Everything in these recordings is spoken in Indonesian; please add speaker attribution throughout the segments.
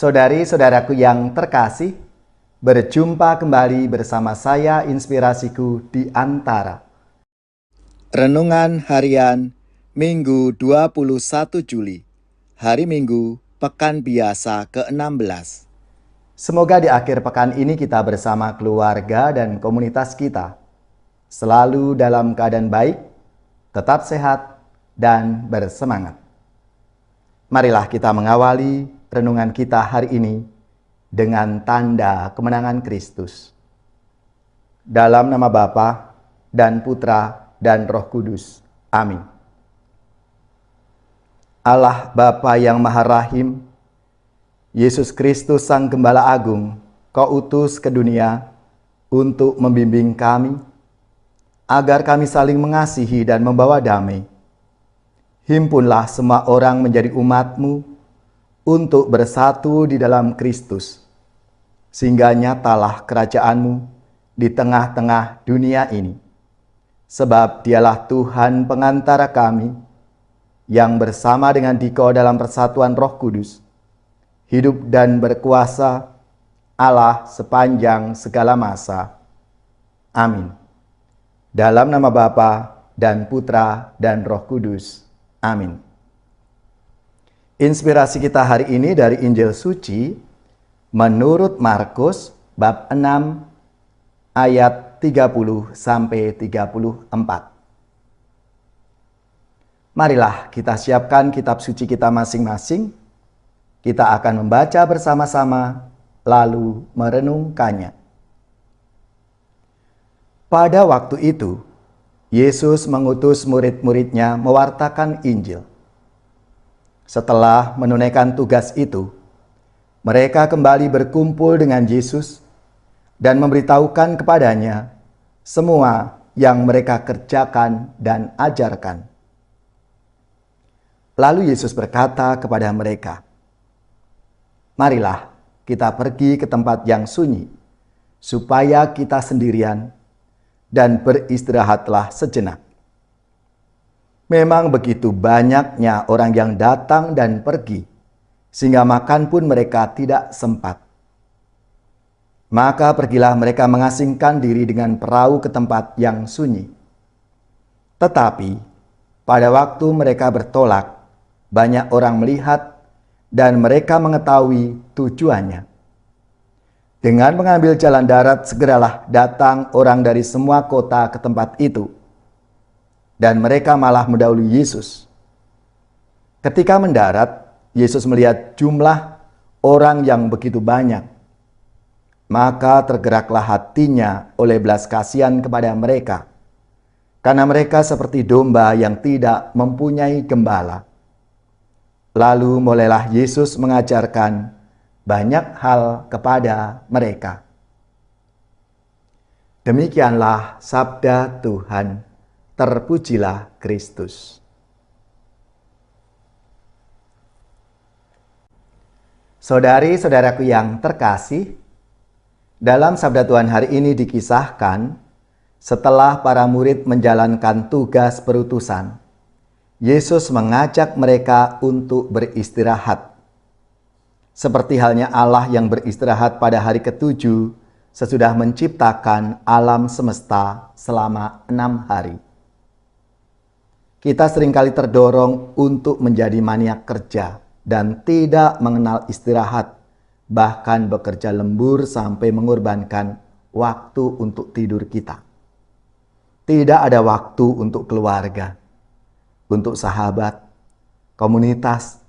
Speaker 1: Saudari-saudaraku yang terkasih, berjumpa kembali bersama saya Inspirasiku di Antara. Renungan Harian Minggu 21 Juli, Hari Minggu, Pekan Biasa ke-16. Semoga di akhir pekan ini kita bersama keluarga dan komunitas kita selalu dalam keadaan baik, tetap sehat, dan bersemangat. Marilah kita mengawali renungan kita hari ini dengan tanda kemenangan Kristus. Dalam nama Bapa dan Putra dan Roh Kudus. Amin. Allah Bapa yang Maha Rahim, Yesus Kristus Sang Gembala Agung, Kau utus ke dunia untuk membimbing kami, agar kami saling mengasihi dan membawa damai. Himpunlah semua orang menjadi umat-Mu untuk bersatu di dalam Kristus, sehingga nyatalah kerajaan-Mu di tengah-tengah dunia ini. Sebab Dialah Tuhan pengantara kami, yang bersama dengan Dikau dalam persatuan Roh Kudus, hidup dan berkuasa Allah sepanjang segala masa. Amin. Dalam nama Bapa dan Putra dan Roh Kudus. Amin. Inspirasi kita hari ini dari Injil Suci menurut Markus bab 6 ayat 30 sampai 34. Marilah kita siapkan kitab suci kita masing-masing. Kita akan membaca bersama-sama lalu merenungkannya. Pada waktu itu, Yesus mengutus murid-muridnya mewartakan Injil. Setelah menunaikan tugas itu, mereka kembali berkumpul dengan Yesus dan memberitahukan kepadanya semua yang mereka kerjakan dan ajarkan. Lalu Yesus berkata kepada mereka, "Marilah kita pergi ke tempat yang sunyi, supaya kita sendirian, dan beristirahatlah sejenak." Memang begitu banyaknya orang yang datang dan pergi, sehingga makan pun mereka tidak sempat. Maka pergilah mereka mengasingkan diri dengan perahu ke tempat yang sunyi. Tetapi pada waktu mereka bertolak, banyak orang melihat dan mereka mengetahui tujuannya. Dengan mengambil jalan darat, segeralah datang orang dari semua kota ke tempat itu, dan mereka malah mendahului Yesus. Ketika mendarat, Yesus melihat jumlah orang yang begitu banyak, maka tergeraklah hatinya oleh belas kasihan kepada mereka, karena mereka seperti domba yang tidak mempunyai gembala. Lalu mulailah Yesus mengajarkan banyak hal kepada mereka. Demikianlah sabda Tuhan. Terpujilah Kristus. Saudari-saudaraku yang terkasih, dalam sabda Tuhan hari ini dikisahkan setelah para murid menjalankan tugas perutusan, Yesus mengajak mereka untuk beristirahat. Seperti halnya Allah yang beristirahat pada hari ke-7 sesudah menciptakan alam semesta selama 6 hari. Kita seringkali terdorong untuk menjadi maniak kerja dan tidak mengenal istirahat, bahkan bekerja lembur sampai mengorbankan waktu untuk tidur kita. Tidak ada waktu untuk keluarga, untuk sahabat, komunitas,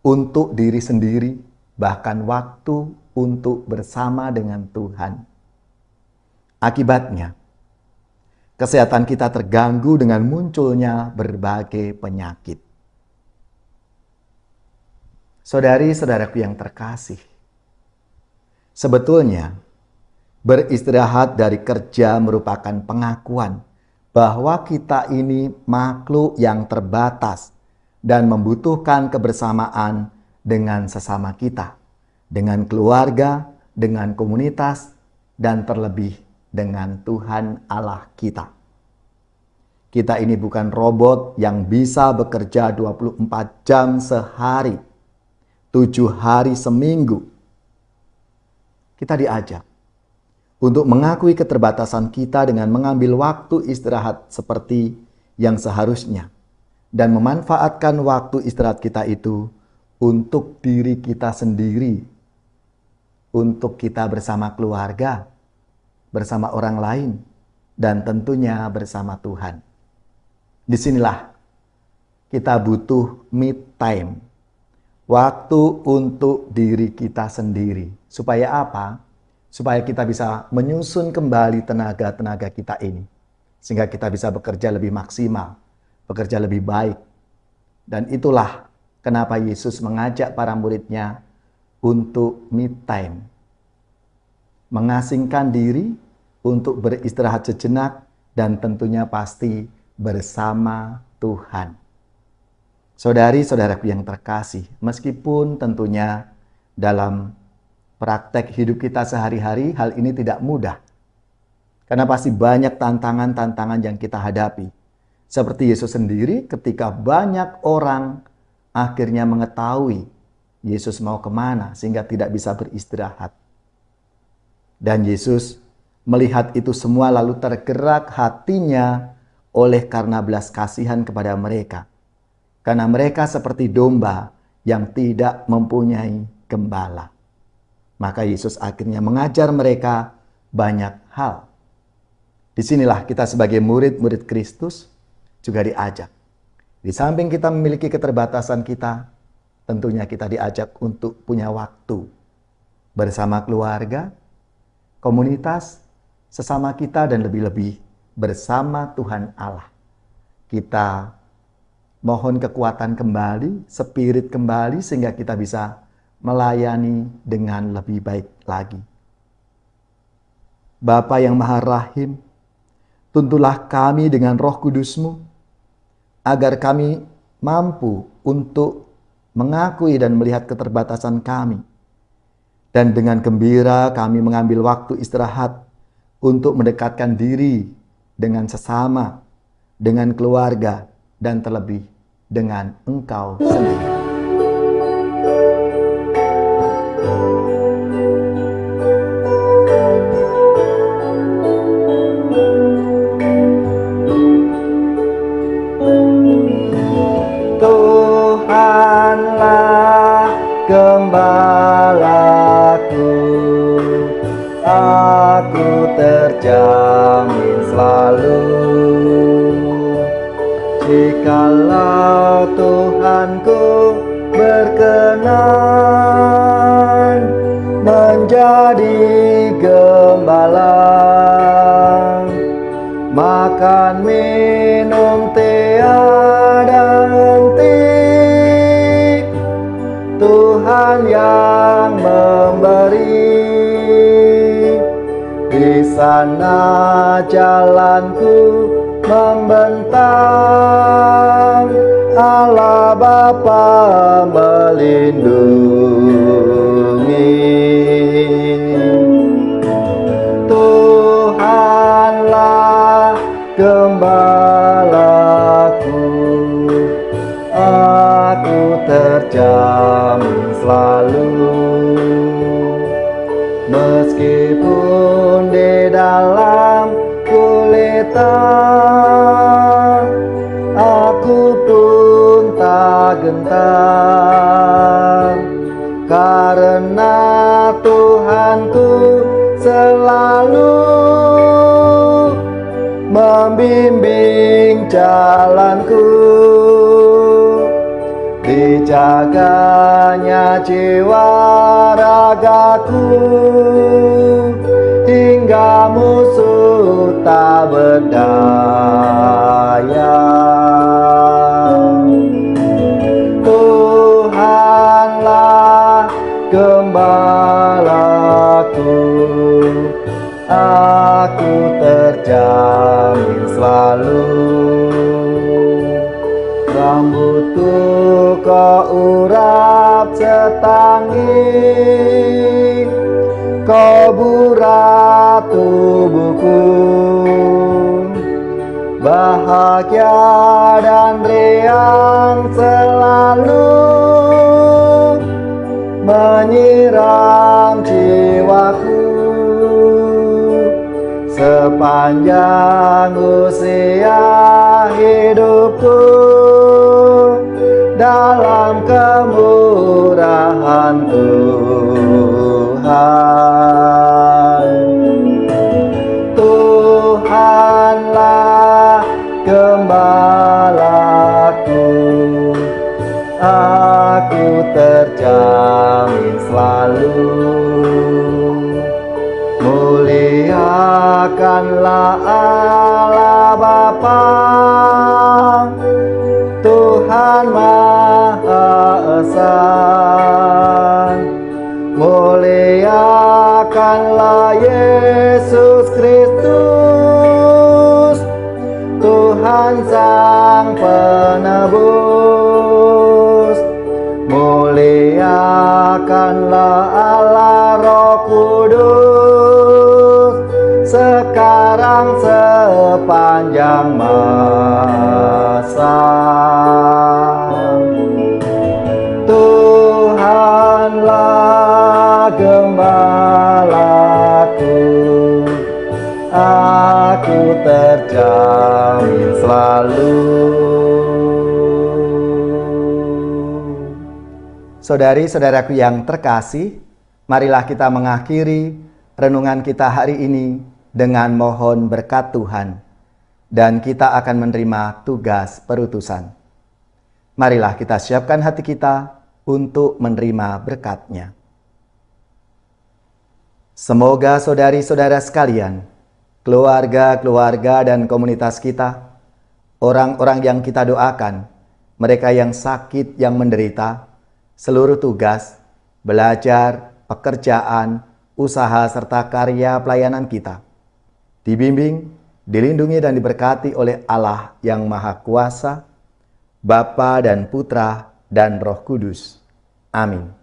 Speaker 1: untuk diri sendiri, bahkan waktu untuk bersama dengan Tuhan. Akibatnya, kesehatan kita terganggu dengan munculnya berbagai penyakit. Saudari-saudaraku yang terkasih, sebetulnya beristirahat dari kerja merupakan pengakuan bahwa kita ini makhluk yang terbatas dan membutuhkan kebersamaan dengan sesama kita, dengan keluarga, dengan komunitas, dan terlebih dengan Tuhan Allah kita. Kita ini bukan robot yang bisa bekerja 24 jam sehari, 7 hari seminggu, kita diajak untuk mengakui keterbatasan kita dengan mengambil waktu istirahat seperti yang seharusnya dan memanfaatkan waktu istirahat kita itu untuk diri kita sendiri, untuk kita bersama keluarga, bersama orang lain, dan tentunya bersama Tuhan. Disinilah kita butuh me time, waktu untuk diri kita sendiri. Supaya apa? Supaya kita bisa menyusun kembali tenaga-tenaga kita ini. Sehingga kita bisa bekerja lebih maksimal, bekerja lebih baik. Dan itulah kenapa Yesus mengajak para muridnya untuk me time. Mengasingkan diri untuk beristirahat sejenak dan tentunya pasti bersama Tuhan. Saudari-saudaraku yang terkasih, meskipun tentunya dalam praktek hidup kita sehari-hari hal ini tidak mudah. Karena pasti banyak tantangan-tantangan yang kita hadapi. Seperti Yesus sendiri ketika banyak orang akhirnya mengetahui Yesus mau kemana sehingga tidak bisa beristirahat. Dan Yesus melihat itu semua lalu tergerak hatinya oleh karena belas kasihan kepada mereka. Karena mereka seperti domba yang tidak mempunyai gembala. Maka Yesus akhirnya mengajar mereka banyak hal. Disinilah kita sebagai murid-murid Kristus juga diajak. Di samping kita memiliki keterbatasan kita, tentunya kita diajak untuk punya waktu bersama keluarga, komunitas, sesama kita, dan lebih-lebih bersama Tuhan Allah. Kita mohon kekuatan kembali, spirit kembali, sehingga kita bisa melayani dengan lebih baik lagi. Bapa yang Maha Rahim, tuntunlah kami dengan Roh Kudus-Mu, agar kami mampu untuk mengakui dan melihat keterbatasan kami. Dan dengan gembira kami mengambil waktu istirahat untuk mendekatkan diri dengan sesama, dengan keluarga, dan terlebih dengan Engkau sendiri. Tuhanlah gembalaku, aku terjamin selalu. Jikalau Tuhanku berkenan menjadi gembala, makan minum tiada henti, Tuhan yang memberi. Di sana jalanku membentang, Allah Bapa melindungi. Tuhanlah gembalaku, aku terjamin selalu. Meskipun di dalam gulita, aku pun tak gentar, karena Tuhanku selalu membimbing jalanku. Dijaganya jiwa ragaku, hingga musuh tak berdaya. Tuhanlah gembalaku, aku terjamin selalu. Rambutku kau urap setangi, kau burat tubuhku. Bahagia dan riang selalu menyiram jiwaku. sepanjang usia hidupku, dalam kemurahan Tuhan. Tuhanlah gembalaku, aku terjamin selalu. Muliakanlah Allah Bapa, Tuhan Maha Esa. Muliakanlah Yesus Kristus, Tuhan Sang Penebus. Muliakanlah Allah Roh Kudus, sekarang sepanjang masa. Tuhanlah gembalaku, aku terjamin selalu. Saudari-saudaraku yang terkasih, marilah kita mengakhiri renungan kita hari ini dengan mohon berkat Tuhan, dan kita akan menerima tugas perutusan. Marilah kita siapkan hati kita untuk menerima berkat-Nya. Semoga saudari-saudara sekalian, keluarga-keluarga dan komunitas kita, orang-orang yang kita doakan, mereka yang sakit, yang menderita, seluruh tugas, belajar, pekerjaan, usaha, serta karya pelayanan kita dibimbing, dilindungi, dan diberkati oleh Allah yang Maha Kuasa, Bapa dan Putra dan Roh Kudus. Amin.